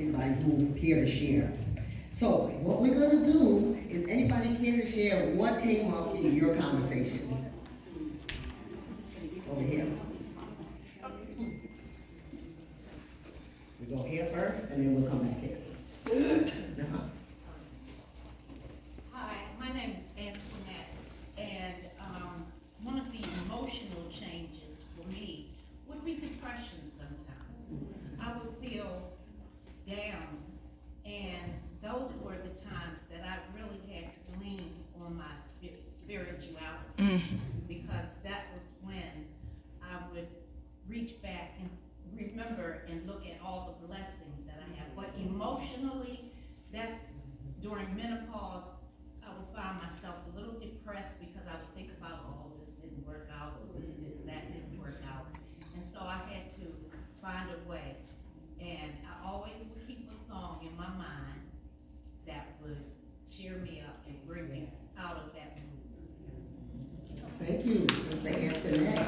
anybody who care to share. So what we're gonna do is anybody care to share what came up in your conversation? Over here. We go here first, and then we'll come back here. Uh-huh. Hi, my name is Antoinette, and one of the emotional changes for me would be depression sometimes. I would feel down, and those were the times that I really had to lean on my spirituality, because that was when I would reach back and remember and look at all the blessings that I have. But emotionally, that's during menopause, I would find myself a little depressed because I would think about, oh, this didn't work out, that didn't work out. And so I had to find a way. And I always would keep a song in my mind that would cheer me up and bring me out of that mood. Thank you, Sister Antoinette.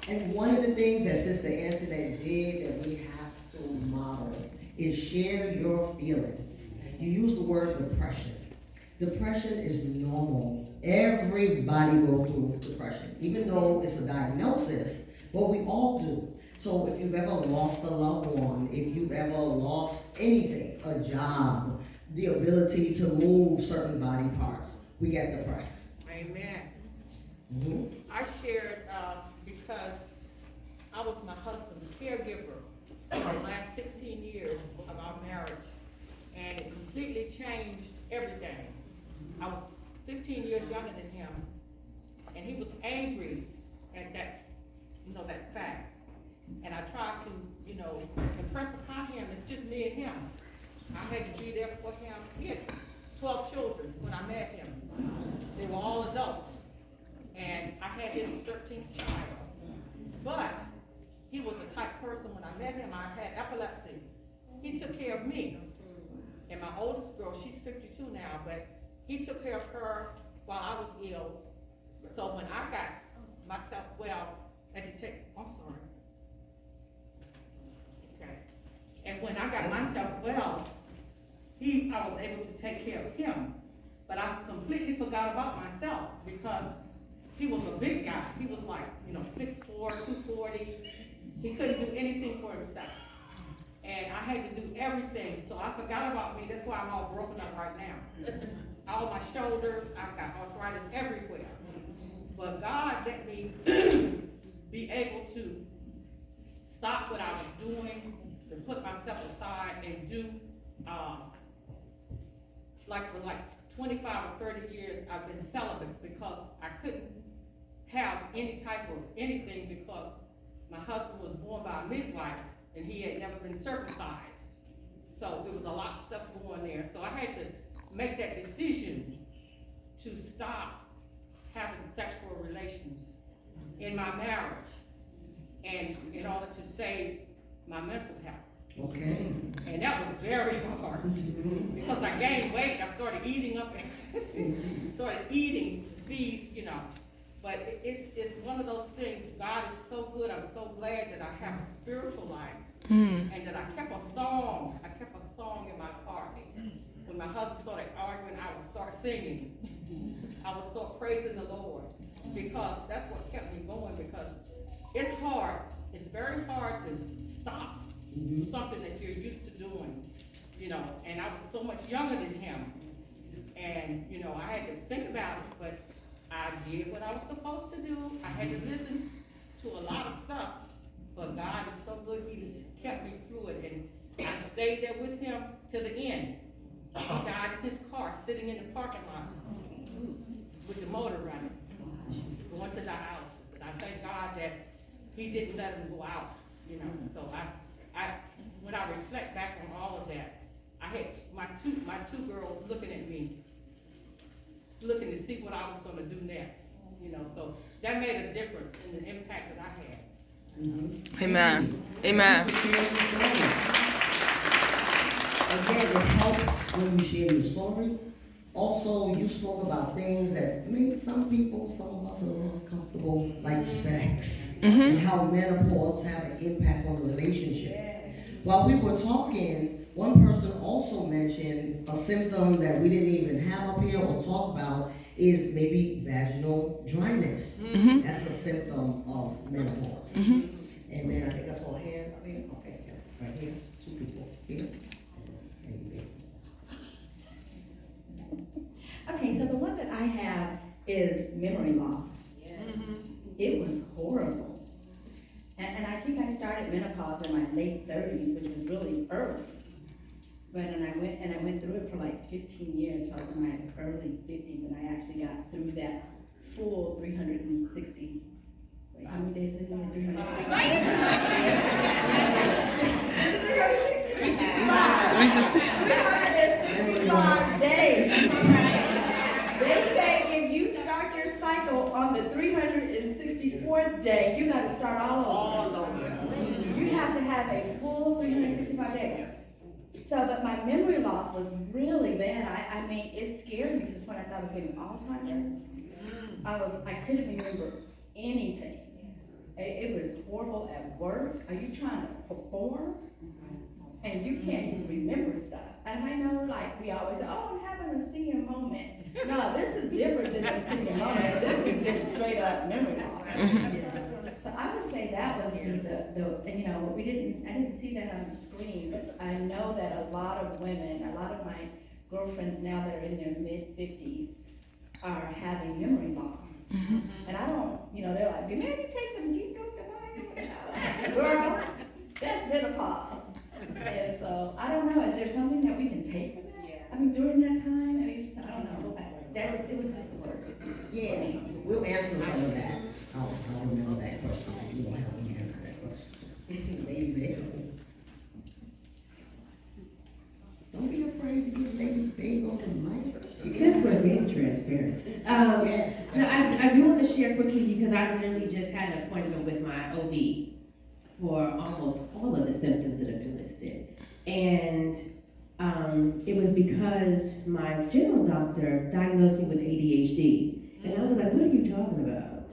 And one of the things that Sister Antoinette did that we have to model is share your feelings. You use the word depression. Depression is normal. Everybody goes through depression, even though it's a diagnosis, but we all do. So if you've ever lost a loved one, if you've ever lost anything, a job, the ability to move certain body parts, we get depressed. Amen. Mm-hmm. I shared because I was my husband's caregiver for the last 16 years of our marriage, and it completely changed everything. I was 15 years younger than him, and he was angry at that, that fact. And I tried to, impress upon him, it's just me and him. I had to be there for him. He had 12 children when I met him. They were all adults. And I had his 13th child. But he was the type person, when I met him, I had epilepsy. He took care of me. And my oldest girl, she's 52 now, but he took care of her while I was ill. So when I got myself well, I'm sorry. Okay. And when I got myself well, I was able to take care of him. But I completely forgot about myself because he was a big guy. He was like, 6'4", 240. He couldn't do anything for himself. And I had to do everything. So I forgot about me. That's why I'm all broken up right now. All my shoulders, I've got arthritis everywhere. But God let me be able to stop what I was doing, to put myself aside and do, for 25 or 30 years, I've been celibate because I couldn't have any type of anything because my husband was born by a midwife and he had never been circumcised. So there was a lot of stuff going there. So I had to make that decision to stop having sexual relations in my marriage, and in order to save my mental health. Okay. And that was very hard because I gained weight. I started eating up and started eating to feed, But it's one of those things. God is so good. I'm so glad that I have a spiritual life and that I kept a song. I kept a song in my car. When my husband started arguing, I would start singing. I would start praising the Lord because that's what kept me going. Because it's hard. It's very hard to stop something that you're used to doing, and I was so much younger than him, and, I had to think about it, but I did what I was supposed to do. I had to listen to a lot of stuff, but God is so good, he kept me through it, and I stayed there with him to the end. He died in his car, sitting in the parking lot, with the motor running, going to dialysis, and I thank God that he didn't let him go out, so when I reflect back on all of that, I had my two girls looking at me, looking to see what I was going to do next, so that made a difference in the impact that I had. Amen. Amen. Again, it helps when you share your story. Also, you spoke about things that made some of us a little uncomfortable, like sex, and how menopause have an impact on the relationship. While we were talking, one person also mentioned a symptom that we didn't even have up here or talk about is maybe vaginal dryness. That's a symptom of menopause. And then I think I saw a hand up here. Okay, yeah, right here. 2 people here. And you. Okay, so the one that I have is memory loss. It was horrible. And I think I started menopause in my late 30s, which was really early. But I went through it for like 15 years, so I was in my early 50s, and I actually got through that full 360. Wait, how many days in there? 365 days. They say if you start your cycle on the 364th day, you gotta start all over. You have to have a full 365 days. So, but my memory loss was really bad. I mean, it scared me to the point I thought I was getting Alzheimer's. I couldn't remember anything. It was horrible at work. Are you trying to perform? And you can't even remember stuff. And I know, like, we always say, oh, I'm having a senior moment. No, this is different than a senior moment. This is just straight up memory loss. So I would say that was the you know, I didn't see that on the screen, but I know that a lot of women, a lot of my girlfriends now that are in their mid-50s are having memory loss. And I don't, you know, they're like, maybe take some glucosamine. Girl, that's menopause. And so, I don't know, is there something that we can take for that? I mean, during that time, I mean, I don't know. It was just the worst. Yeah, we'll answer some of that. I'll remember that question. You will help me answer that question. Maybe. Don't be afraid to get they go to the mic. Since we're being transparent, Yes. no, I do want to share quickly because I really just had an appointment with my OB for almost all of the symptoms that have been listed. And it was because my general doctor diagnosed me with ADHD. And I was like, what are you talking about?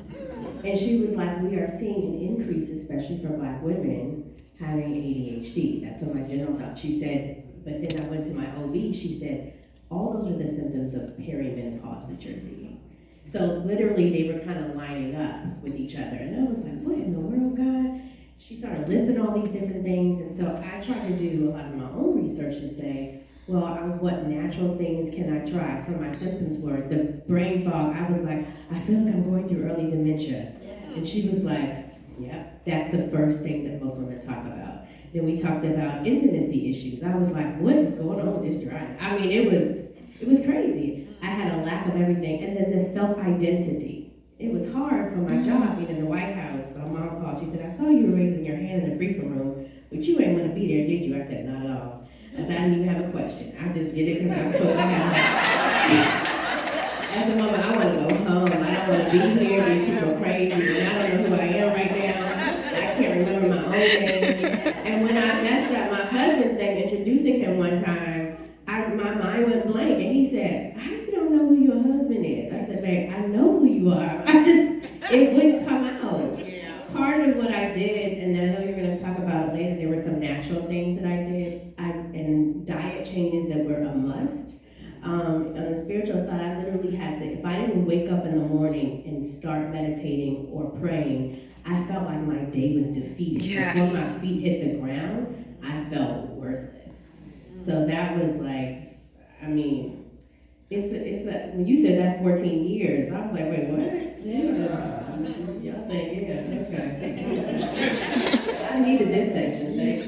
And she was like, we are seeing an increase, especially for Black women, having ADHD. That's what my general doctor, she said, but then I went to my OB, she said, all those are the symptoms of perimenopause that you're seeing. So literally they were kind of lining up with each other. And I was like, what in the world, God? She started listing all these different things. And so I tried to do a lot of my own research to say, well, what natural things can I try? Some of my symptoms were the brain fog. I was like, I feel like I'm going through early dementia. And she was like, yeah, that's the first thing that most women talk about. Then we talked about intimacy issues. I was like, what is going on with this dryness? I mean, it was crazy. I had a lack of everything. And then the self-identity. It was hard for my job being in the White House. My mom called, she said, I saw you raising your hand in the briefing room, but you ain't want to be there, did you? I said, not at all. I said, I didn't even have a question. I just did it because I was supposed to have it. I said, Mama, I want to go home. I don't want to be here. These people are crazy. And I don't know who I am right now. I can't remember my own name. And when I messed up my husband's name, introducing him one time, my mind went blank. And he said, how you don't know who your husband is? I said, babe, I know who you are. It wouldn't come out. Part of what I did, and I know you're going to talk about it later, there were some natural things that I did, and diet changes that were a must. On the spiritual side, I literally had to, if I didn't wake up in the morning and start meditating or praying, I felt like my day was defeated. Yes. Before my feet hit the ground, I felt worthless. So that was like, I mean, it's when you said that 14 years, I was like, wait, what? Yeah. Y'all saying, yeah, okay. I needed this section, thanks.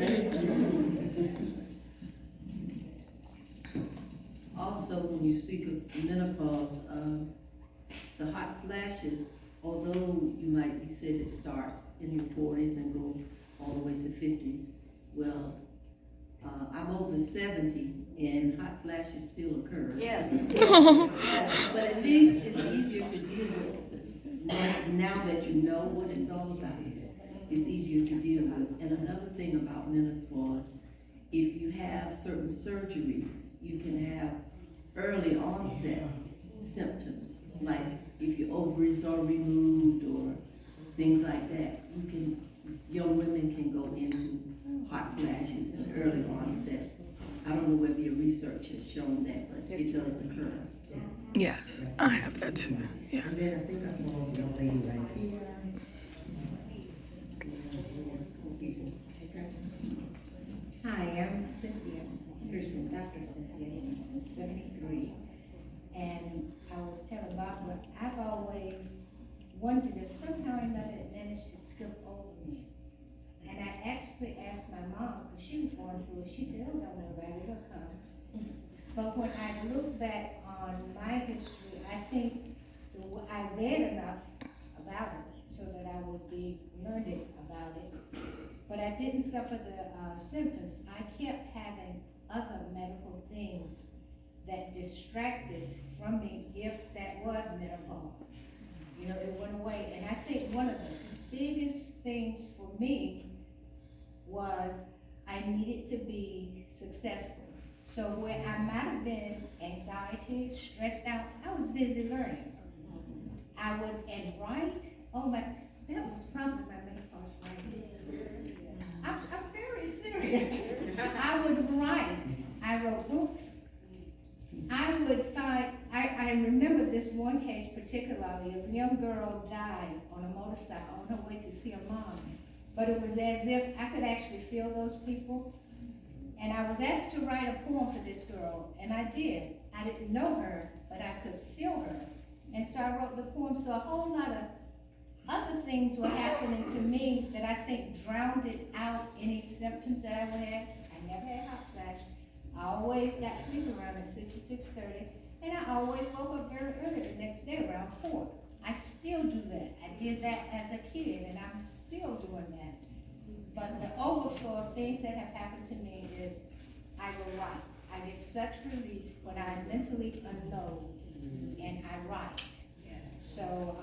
Also, when you speak of menopause, the hot flashes, although you said it starts in your 40s and goes all the way to 50s, well, I'm over 70 and hot flashes still occur. Yes. But at least it's easier to deal with now that you know what it's all about. It's easier to deal with. And another thing about menopause, if you have certain surgeries, you can have early onset symptoms, like if your ovaries are removed or things like that. Young women can go into hot flashes and shown that, but it does occur. Yes, I have that too. Yeah. And then I think I saw a young lady right here. Hi, I'm Cynthia Peterson, Dr. Cynthia Peterson, 73. And I was telling Barbara, I've always wondered if somehow or another it managed to skip over me. And I actually asked my mom, because she was going through it, she said, oh, don't worry about it, it'll come. But when I look back on my history, I think I read enough about it so that I would be learned about it. But I didn't suffer the symptoms. I kept having other medical things that distracted from me if that was menopause. You know, it went away. And I think one of the biggest things for me was I needed to be successful. So where I might have been anxiety, stressed out, I was busy learning. I would, and write, oh my, that was probably my menopause writing. I'm very serious. I would write. I wrote books. I would find, I remember this one case particularly. A young girl died on a motorcycle on her way to see her mom. But it was as if I could actually feel those people. And I was asked to write a poem for this girl, and I did. I didn't know her, but I could feel her. And so I wrote the poem. So a whole lot of other things were happening to me that I think drowned it out any symptoms that I would have. I never had hot flash. I always got sleep around at 6 or 6:30, and I always woke up very early the next day around 4. I still do that. I did that as a kid, and I'm still doing that. But the overflow of things that have happened to me is I will write. I get such relief when I mentally unload, and I write. So,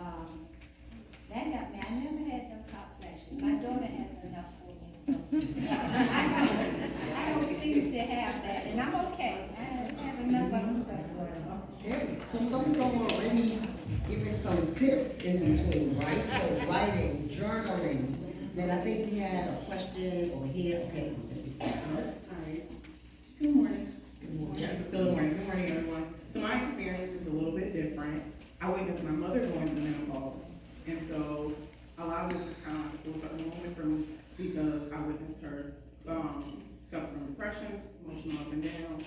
that helped me. I never had those hot flashes. My daughter has enough for me, so I don't seem to have that, and I'm okay. I have enough other stuff going on. Okay, so some of them already giving some tips in between, right? So writing, journaling. Then I think we had a question over here. Okay. Alright. Good morning. Yes, it's still good morning. Good morning, everyone. So my experience is a little bit different. I witnessed my mother going through menopause. And so a lot of this is kind of like it was a moment for me because I witnessed her suffer from depression, emotional up and down.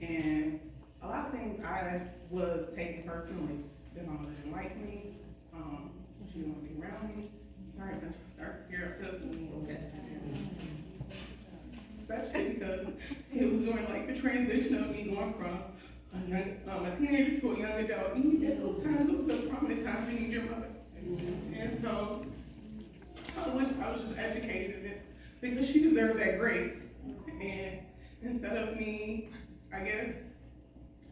And a lot of things I was taking personally. That my mother didn't like me. She didn't want to be around me. Sorry, I start to tear up because especially because it was during like the transition of me going from a teenager to a young adult. And you get those times, those are prominent times you need your mother. And so I wish I was just educated in it because she deserved that grace. And instead of me, I guess,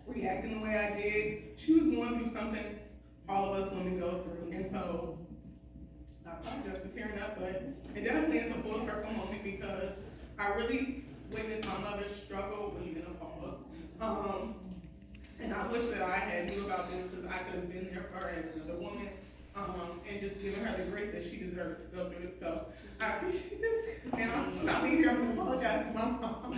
reacting the way I did, she was going through something all of us women go through. And so I apologize for tearing up, but it definitely is a full circle moment because I really witnessed my mother's struggle with menopause. And I wish that I had knew about this because I could have been there for her as another woman and just given her the grace that she deserves to go through it. So I appreciate this. And I'm not here, I'm going to apologize to my mom.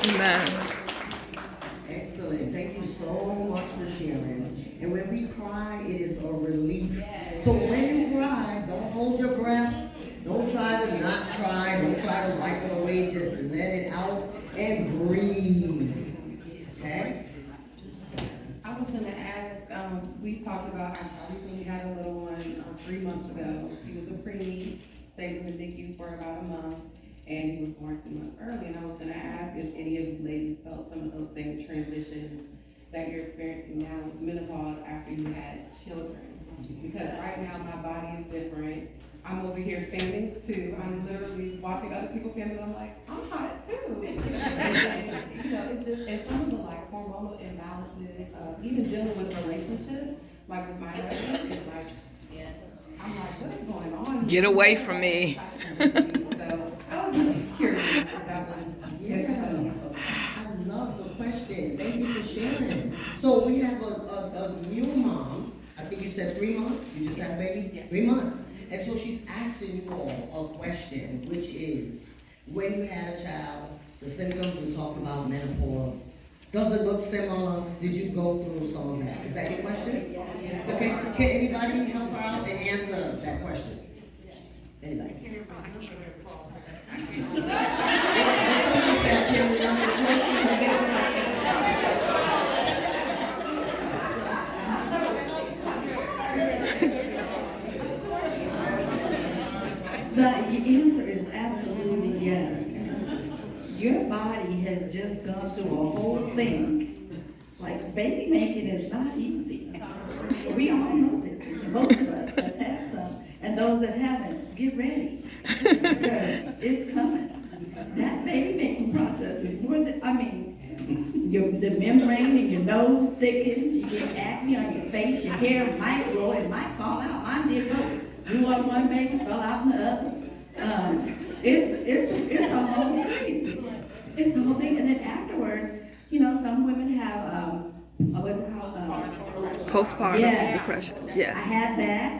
Amen. Excellent. Thank you so much for sharing. And when we cry, it is a relief. So when you cry, don't hold your breath. Don't try to not cry. Don't try to wipe it away. Just let it out and breathe. Okay? I was gonna ask, we talked about, I recently had a little one 3 months ago. He was a preemie, stayed in the NICU for about a month, and he was born 2 months early. And I was gonna ask if any of you ladies felt some of those same transitions that you're experiencing now with menopause after you had children. Because right now my body is different. I'm over here fanning too. I'm literally watching other people fan and I'm like, I'm hot too. And, you know, it's just, and some of the like hormonal imbalances, even dealing with relationships, like with my husband, it's like, I'm like, what is going on? Get away from me. So I was just curious if that was, I love the question. Thank you for sharing. So we have a new mom. I think you said 3 months. You just had a baby? Yeah. 3 months. And so she's asking you all a question, which is, when you had a child, the symptoms we talked about, menopause, does it look similar? Did you go through some of that? Is that your question? Okay, can anybody help her out and answer that question? Anybody? The answer is absolutely yes. Your body has just gone through a whole thing. Like, baby making is not easy. We all know this. Most of us that's had some. And those that haven't, get ready. Because it's coming. That baby making process is more than, the membrane in your nose thickens, you get acne on your face, your hair might grow, it might fall out. Mine did grow. Grew up one baby, fell out in the other. It's a whole thing. It's a whole thing. And then afterwards, some women have, what's it called? Postpartum depression. Yes. I had that.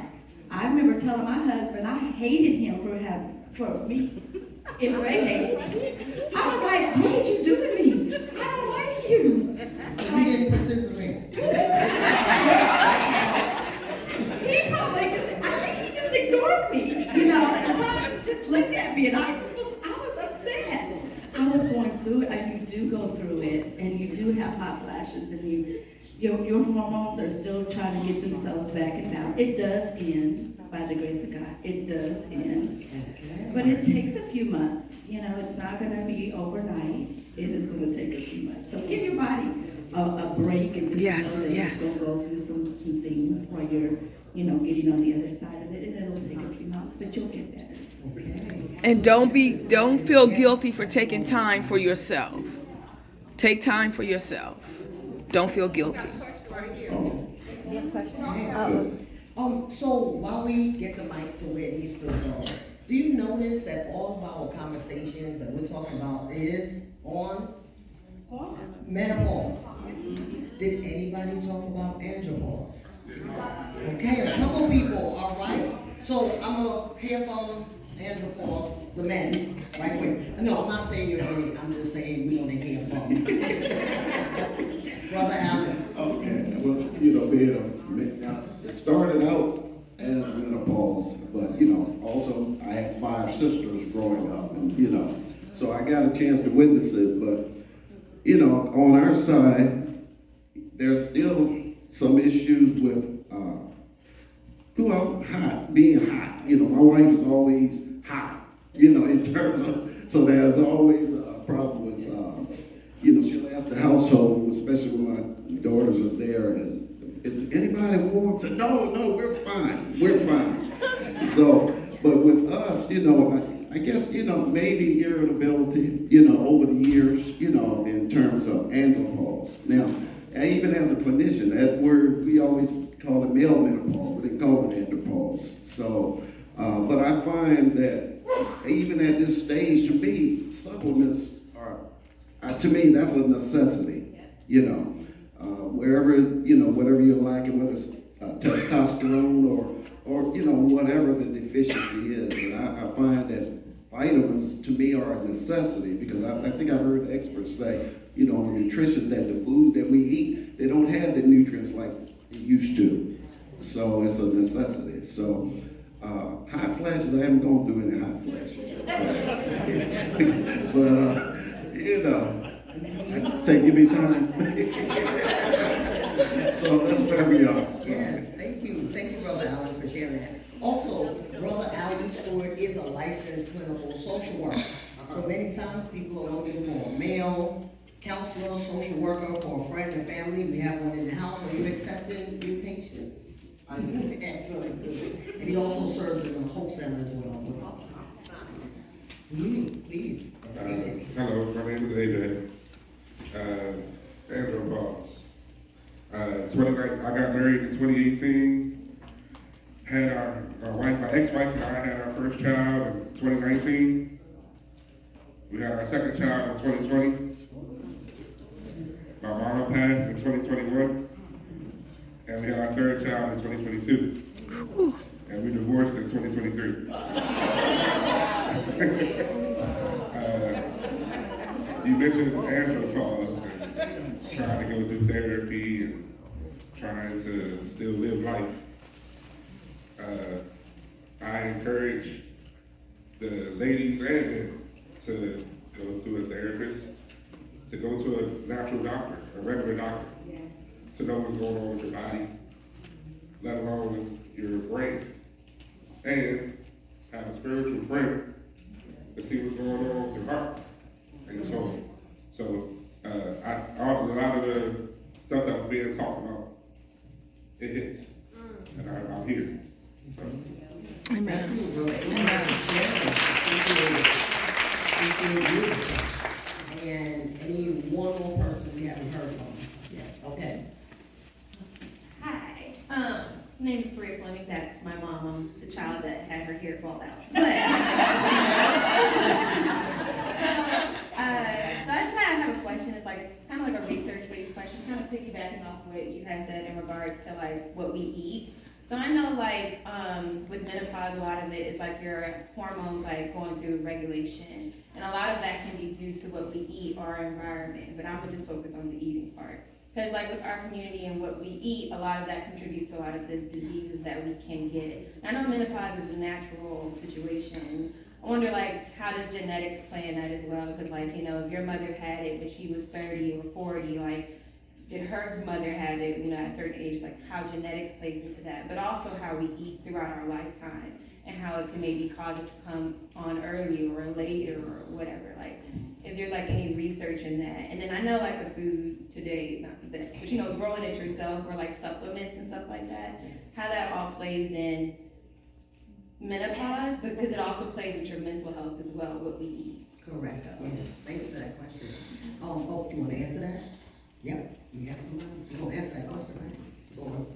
I remember telling my husband I hated him for me impregnating. I was like, what did you do to me? I don't like you. So you didn't participate? He probably I think he just ignored me. At the time, he just looked at me and I was upset. I was going through it, and you do go through it, and you do have hot flashes, and your hormones are still trying to get themselves back in balance. It does end, by the grace of God. It does end. But it takes a few months. It's not going to be overnight. It is going to take a few months. So give your body a break and just know that it's going to go through some things while you're, getting on the other side of it. And it'll take a few months, but you'll get better. Okay. And don't feel guilty for taking time for yourself. Take time for yourself. Don't feel guilty. So while we get the mic to where it needs to go, do you notice that all of our conversations that we're talking about is on menopause? Did anybody talk about andropause? Okay, a couple people, all right? So I'm gonna hear from andropause, the men, right quick. No, I'm not saying you're any, I'm just saying we want to hear from Brother Allen. Okay, well, it started out as menopause, but, also I had 5 sisters growing up, and, so I got a chance to witness it, but, on our side, there's still some issues with, being hot. My wife is always hot, in terms of, so there's always a problem with, she'll ask the household, especially when my daughters are there, and is anybody warm? I said, no, we're fine. So, but with us, I guess, maybe irritability, over the years, in terms of andropause. Now, even as a clinician, that word, we always call it male menopause, we didn't call it andropause. So, but I find that even at this stage, to me, supplements are, to me, that's a necessity, wherever, whatever you're lacking, whether it's testosterone or whatever the deficiency is. And I find that vitamins, to me, are a necessity, because I think I've heard experts say, on nutrition, that the food that we eat, they don't have the nutrients like it used to. So it's a necessity. So hot flashes, I haven't gone through any hot flashes. But, I just say, give me time. So that's where we are. Yeah, thank you. Thank you, Brother Allen, for sharing that. Also, Brother Allen Stewart is a licensed clinical social worker. So many times people are looking for a male counselor, social worker for a friend and family. We have one in the house. Are you accepting new patients? Excellent, good. And he also serves in the Hope Center as well with us. Please, AJ. Hello, my name is AJ. Angela Boss. I got married in 2018. Had my ex-wife and I had our first child in 2019. We had our second child in 2020. My mama passed in 2021. And we had our third child in 2022. And we divorced in 2023. mentioned andropause and trying to go through therapy and trying to still live life. I encourage the ladies and men to go to a therapist, to go to a natural doctor, a regular doctor, to know what's going on with your body, let alone your brain, and have a spiritual friend to see what's going on with your heart and your soul. So, a lot of the stuff that was being talked about, it hits, and I'm here. So. Amen. And any one more person we haven't heard from yet? Okay. Hi, my name is Bria Fleming. That's my mom. I'm the child that had her hair fall out. So I just have a question. It's kind of like a research-based question, kind of piggybacking off what you had said in regards to like what we eat. So I know like with menopause, a lot of it is like your hormones like going through regulation, and a lot of that can be due to what we eat or our environment. But I'm gonna just focus on the eating part. Because like with our community and what we eat, a lot of that contributes to a lot of the diseases that we can get. I know menopause is a natural situation. I wonder like how does genetics play in that as well? Because like, you know, if your mother had it when she was 30 or 40, like did her mother have it, you know, at a certain age, like how genetics plays into that, but also how we eat throughout our lifetime and how it can maybe cause it to come on early or later or whatever. Like if there's like any research in that. And then I know like the food today is not the best, but you know, growing it yourself or like supplements and stuff like that, how that all plays in menopause, because it also plays with your mental health as well, what we eat. Correct. Yes. Thank you for that question. Oh, you want to answer that? Yep. You have somebody? You want to answer that question, right? Go on.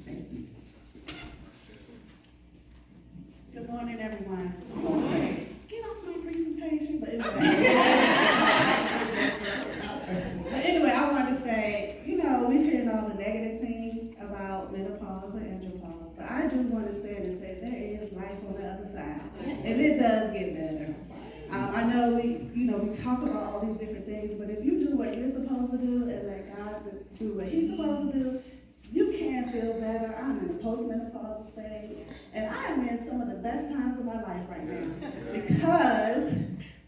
Thank you. Good morning, everyone. Get off my presentation, but anyway, I want to say, you know, we've heard all the negative things about menopause and andropause, but I do want to stand and say there is life on the other side, and it does get better. I know we talk about all these different things, but if you do what you're supposed to do and let God do what He's supposed to do, you can feel better. I'm in the postmenopausal stage, and I am in some of the best times of my life right now because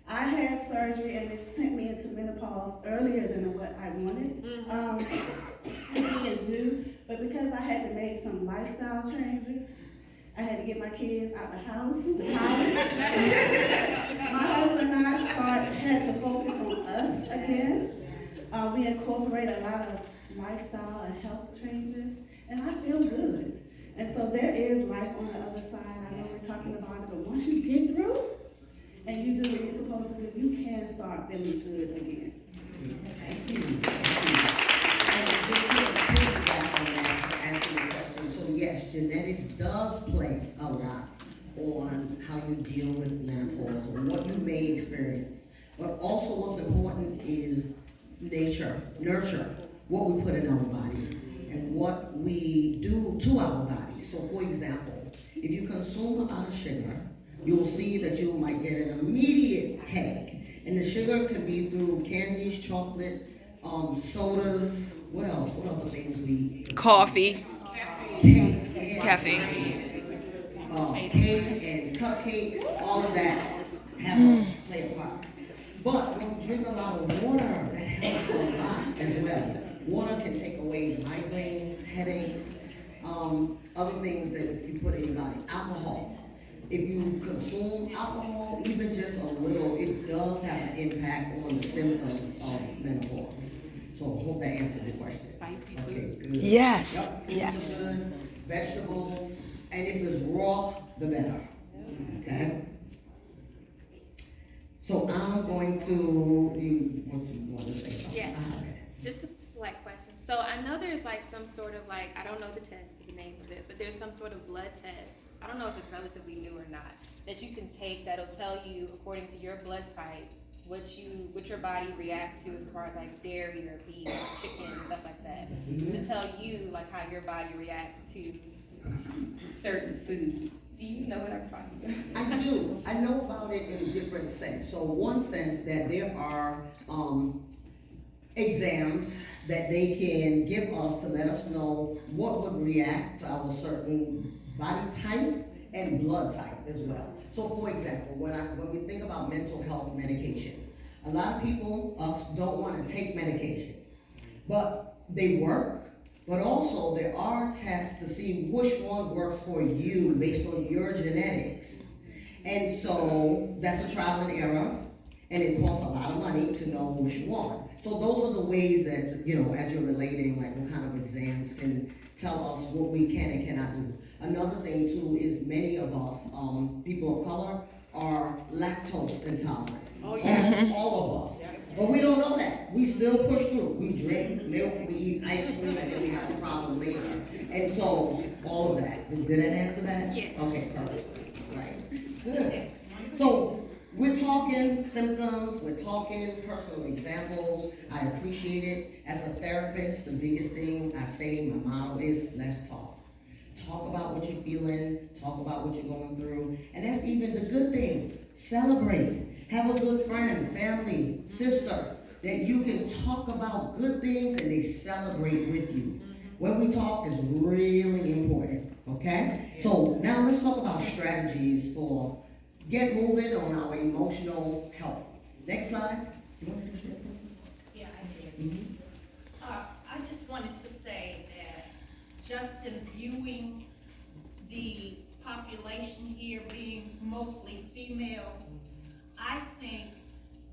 I had surgery and it sent me into menopause earlier than what I wanted to be and do, but because I had to make some lifestyle changes, I had to get my kids out the house to college. My husband and I had to focus on us again. We incorporate a lot of lifestyle and health changes, and I feel good. And so there is life on the other side. I know we're talking about it, but once you get through and you do what you're supposed to do, you can start feeling good again. Thank you. And just to piggyback on that, to answer your question, so yes, genetics does play a lot on how you deal with menopause or what you may experience. But also what's important is nurture, what we put in our body and what we do to our body. So for example, if you consume a lot of sugar, you'll see that you might get an immediate headache. And the sugar can be through candies, chocolate, sodas, what else? What other things we eat? Coffee. Cake. Yeah. Caffeine. Cake and cupcakes, all of that have play a part. But when you drink a lot of water, that helps a lot as well. Water can take away migraines, headaches, other things that you put in your body. Alcohol. If you consume alcohol, even just a little, it does have an impact on the symptoms of menopause. So I hope that answered the question. Okay, good. Yes. Yep. Yes. Vegetables, and if it's raw, the better. Okay? So I'm going to, what you want to say? Yeah, just a slight question. So I know there's like some sort of like, I don't know the test, the name of it, but there's some sort of blood test. I don't know if it's relatively new or not, that you can take that'll tell you, according to your blood type, what your body reacts to as far as like dairy or beef or chicken and stuff like that. To tell you like how your body reacts to certain foods. Do Do you know what I'm talking about? I do. I know about it in a different sense. So one sense that there are exams that they can give us to let us know what would react to our certain body type and blood type as well. So for example, when we think about mental health medication, a lot of people, us, don't want to take medication, but they work. But also there are tests to see which one works for you based on your genetics. And so that's a trial and error, and it costs a lot of money to know which one. So those are the ways that, you know, as you're relating, like what kind of exams can tell us what we can and cannot do. Another thing too is many of us, people of color, are lactose intolerant. Oh, yeah. Almost all of us. But we don't know that. We still push through. We drink milk, we eat ice cream, and then we have a problem later. And so, all of that. Did that answer that? Yeah. Okay, perfect. Right. Good. So, we're talking symptoms, we're talking personal examples. I appreciate it. As a therapist, the biggest thing I say, my motto is, let's talk. Talk about what you're feeling, talk about what you're going through, and that's even the good things. Celebrate. Have a good friend, family, sister, that you can talk about good things and they celebrate with you. When we talk is really important, okay? So now let's talk about strategies for get moving on our emotional health. Next slide. You want to share something? Yeah, I did. I just wanted to say that just in viewing the population here being mostly females, I think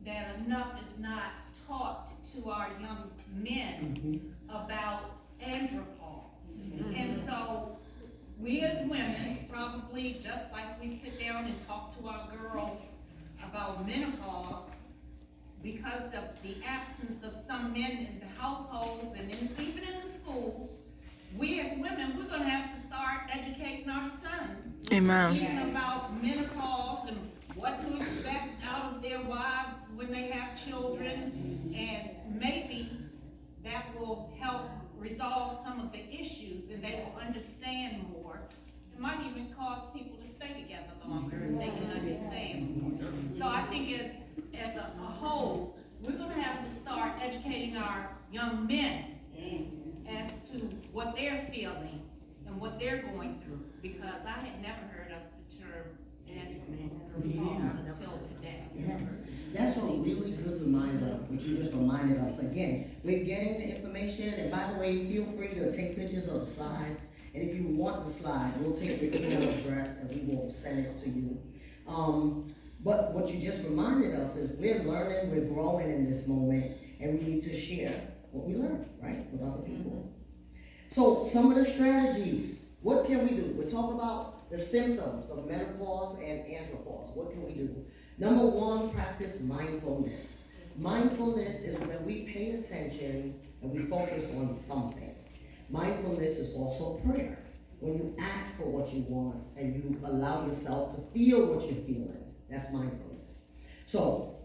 that enough is not taught to our young men about andropause. And so we as women, probably just like we sit down and talk to our girls about menopause, because of the absence of some men in the households and even in the schools, we as women, we're gonna have to start educating our sons. Amen. Even about menopause and what to expect out of their wives when they have children, and maybe that will help resolve some of the issues and they will understand more. It might even cause people to stay together longer if they can understand more. So I think as a whole, we're gonna have to start educating our young men as to what they're feeling and what they're going through, because I had never heard of the term andropause until today. Yes. That's a really good reminder, which you just reminded us. Again, we're getting the information, and by the way, feel free to take pictures of the slides. And if you want the slide, we'll take your email address and we will send it to you. But what you just reminded us is we're learning, we're growing in this moment, and we need to share what we learn, right, with other people. So some of the strategies, what can we do? We're talking about the symptoms of menopause and andropause. What can we do? Number one, practice mindfulness. Mindfulness is when we pay attention and we focus on something. Mindfulness is also prayer. When you ask for what you want and you allow yourself to feel what you're feeling, that's mindfulness. So,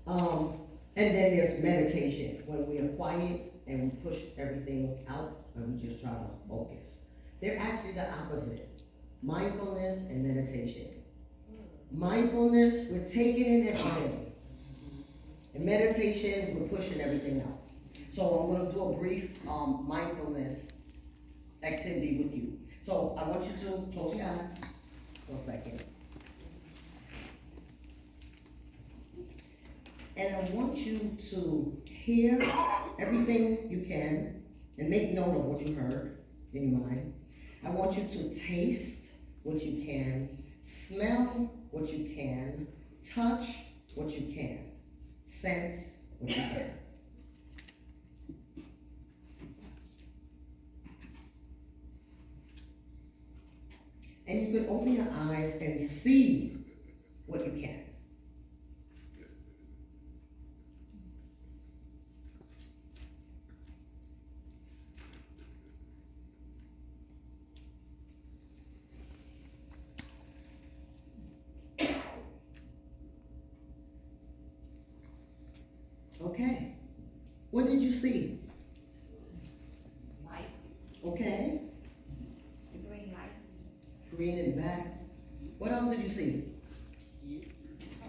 and then there's meditation, when we are quiet and we push everything out and we just try to focus. They're actually the opposite. Mindfulness and meditation. Mindfulness, we're taking in everything. And meditation, we're pushing everything out. So I'm going to do a brief mindfulness activity with you. So I want you to close your eyes for a second. And I want you to hear everything you can and make note of what you heard in your mind. I want you to taste what you can, smell what you can, touch what you can, sense what you can. And you can open your eyes and see what you can. Okay. What did you see? Light. Okay. Green light. Green in the back. What else did you see?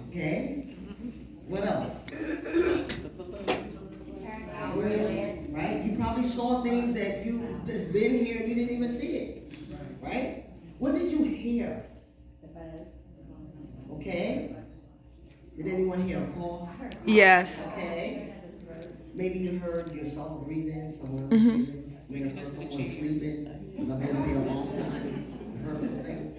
Okay. What else? Right? You probably saw things that you just been here and you didn't even see it. Right? What did you hear? Okay. Did anyone hear a cough? Yes. Okay. Maybe you heard yourself breathing, someone else breathing. Maybe you heard someone sleeping. Because I've been here a long time. I heard some things.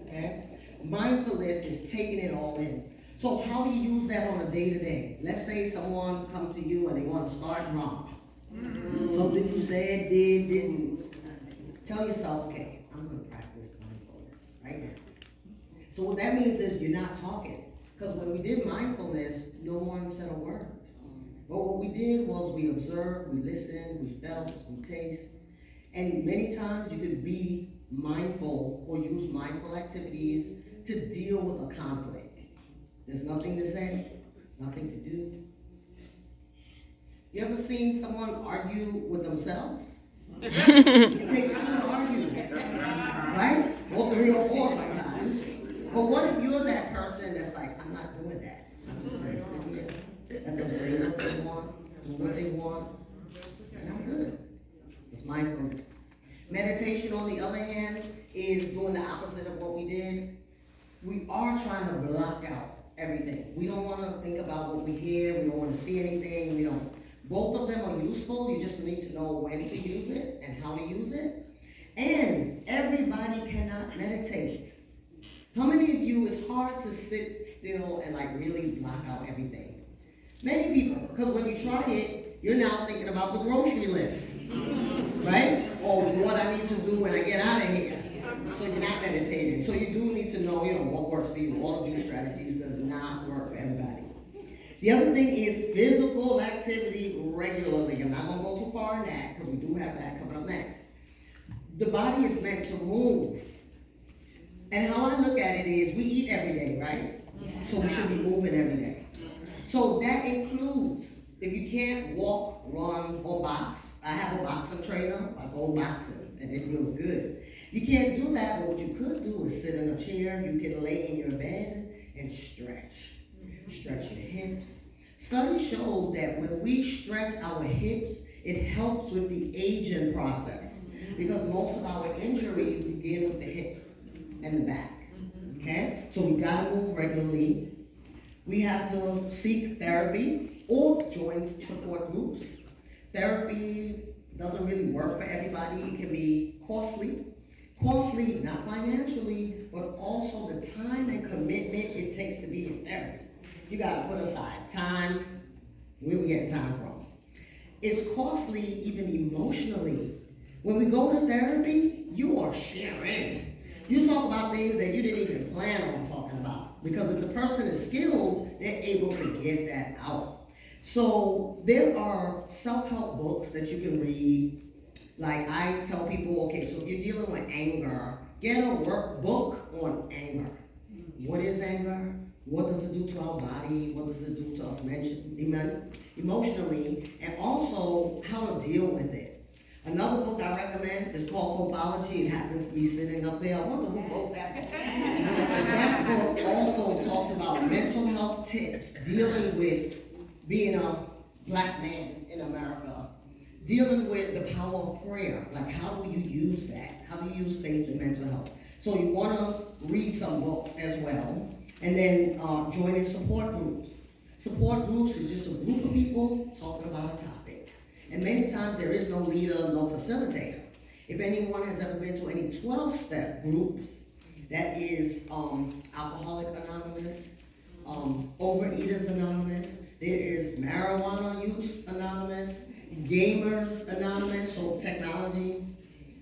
Okay. Mindfulness is taking it all in. So how do you use that on a day-to-day? Let's say someone comes to you and they want to start drama. Something you said, did, didn't. Tell yourself, okay, I'm going to practice mindfulness right now. So what that means is you're not talking. Because when we did mindfulness, no one said a word. But what we did was we observed, we listened, we felt, we tasted. And many times you could be mindful or use mindful activities to deal with a conflict. There's nothing to say, nothing to do. You ever seen someone argue with themselves? It takes two to argue, right? Or three or four sometimes. But what if you're that person that's like, I'm not doing that. I'm just going to sit here, let them say what they want, do what they want, and I'm good. It's mindfulness. Meditation, on the other hand, is doing the opposite of what we did. We are trying to block out everything. We don't want to think about what we hear. We don't want to see anything. We don't. Both of them are useful. You just need to know when to use it and how to use it. And everybody cannot meditate. How many of you, it's hard to sit still and like really block out everything? Many people, because when you try it, you're now thinking about the grocery list, right? Or what I need to do when I get out of here. So you're not meditating. So you do need to know, what works for you. All of these strategies does not work for everybody. The other thing is physical activity regularly. I'm not going to go too far in that because we do have that coming up next. The body is meant to move. And how I look at it is we eat every day, right? Yeah. So we should be moving every day. So that includes, if you can't walk, run, or box. I have a boxing trainer. I go boxing, and it feels good. You can't do that, but what you could do is sit in a chair. You can lay in your bed and stretch. Stretch your hips. Studies show that when we stretch our hips, it helps with the aging process because most of our injuries begin with the hips and the back. Okay? So we gotta move regularly. We have to seek therapy or join support groups. Therapy doesn't really work for everybody. It can be costly. Costly, not financially, but also the time and commitment it takes to be in therapy. You gotta put aside time. Where we get time from? It's costly even emotionally. When we go to therapy, you are sharing. You talk about things that you didn't even plan on talking about. Because if the person is skilled, they're able to get that out. So there are self-help books that you can read. Like I tell people, okay, so if you're dealing with anger, get a workbook on anger. What is anger? What does it do to our body? What does it do to us emotionally? And also how to deal with it. Another book I recommend is called Copology. It happens to be sitting up there. I wonder who wrote that book. That book also talks about mental health tips, dealing with being a black man in America, dealing with the power of prayer. Like, how do you use that? How do you use faith in mental health? So you want to read some books as well, and then join in support groups. Support groups is just a group of people talking about a topic. And many times there is no leader, no facilitator. If anyone has ever been to any 12-step groups, that is Alcoholic Anonymous, Overeaters Anonymous, there is Marijuana Use Anonymous, Gamers Anonymous, so technology.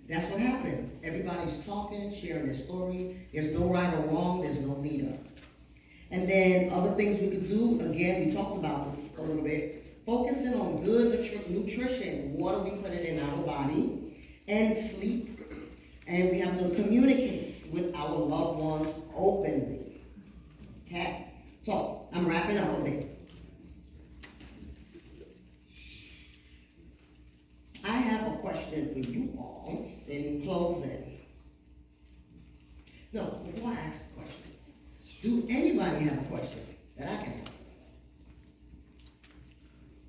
That's what happens. Everybody's talking, sharing their story. There's no right or wrong, there's no leader. And then other things we could do, again, we talked about this a little bit, focusing on good nutrition. What are we putting in our body? And sleep. And we have to communicate with our loved ones openly. Okay? So, I'm wrapping up a bit. I have a question for you all in closing. No, before I ask the question, Do anybody have a question that I can answer?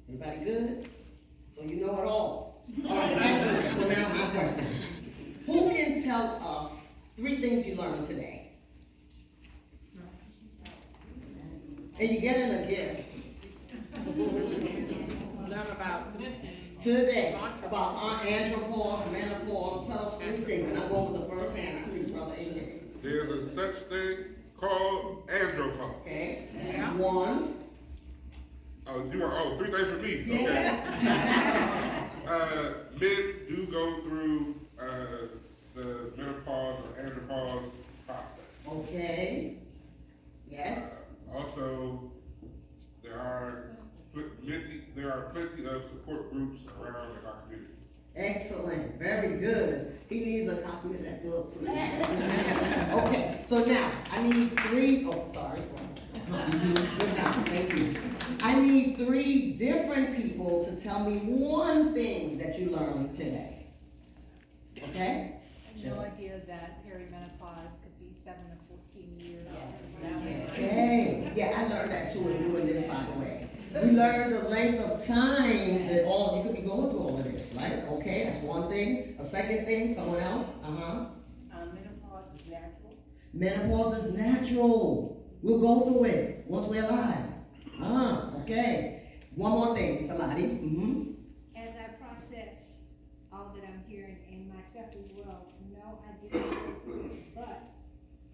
Everybody good? So you know it all. All right, excellent. So now my question. Who can tell us 3 things you learned today? And you get in a gift. Learn about Today, about andropause, menopause, tell us 3 things, and I'm going with the first hand, I see Brother A.J. There's a such thing called andropause. Okay, that's 1. Oh, you are, 3 things for me, okay. Yes. Men do go through, the menopause or andropause process. Okay, yes. Also, there are plenty of support groups around in our community. Excellent, very good. He needs a copy of that book, please. Okay, so now, I need 3, sorry. Good job, thank you. I need 3 different people to tell me 1 thing that you learned today. Okay? I had no idea that perimenopause could be 7 to 14 years. Okay, yeah, I learned that too in doing this, by the way. We learned the length of time that you could be going through all of this, right? Okay, that's 1 thing. A second thing, someone else? Menopause is natural. Menopause is natural. We'll go through it once we're alive. Okay. 1 more thing, somebody. As I process all that I'm hearing and myself as well, no, I didn't go through it, but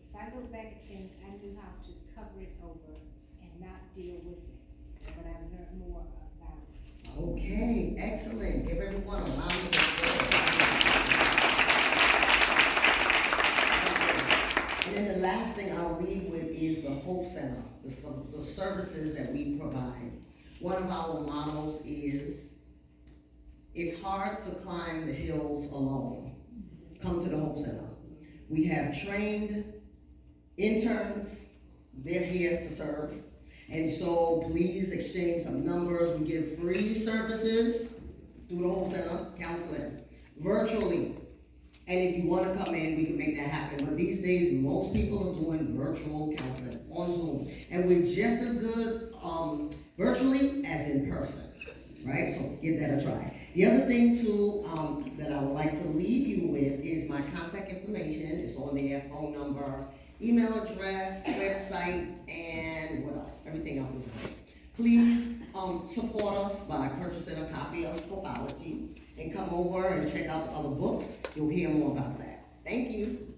if I look back at things, I knew how to cover it over and not deal with it. But I've learned more about it. Okay, excellent. Give everyone a round of applause. And then the last thing I'll leave with is the Hope Center, the services that we provide. One of our mottos is, it's hard to climb the hills alone. Come to the Hope Center. We have trained interns. They're here to serve. And so please exchange some numbers. We give free services through the Hope Center counseling, virtually. And if you want to come in, we can make that happen. But these days, most people are doing virtual counseling on Zoom. And we're just as good virtually as in person, right? So give that a try. The other thing too that I would like to leave you with is my contact information. It's on there, phone number, email address, website, and what else? Everything else is great. Please support us by purchasing a copy of Popology and come over and check out the other books. You'll hear more about that. Thank you.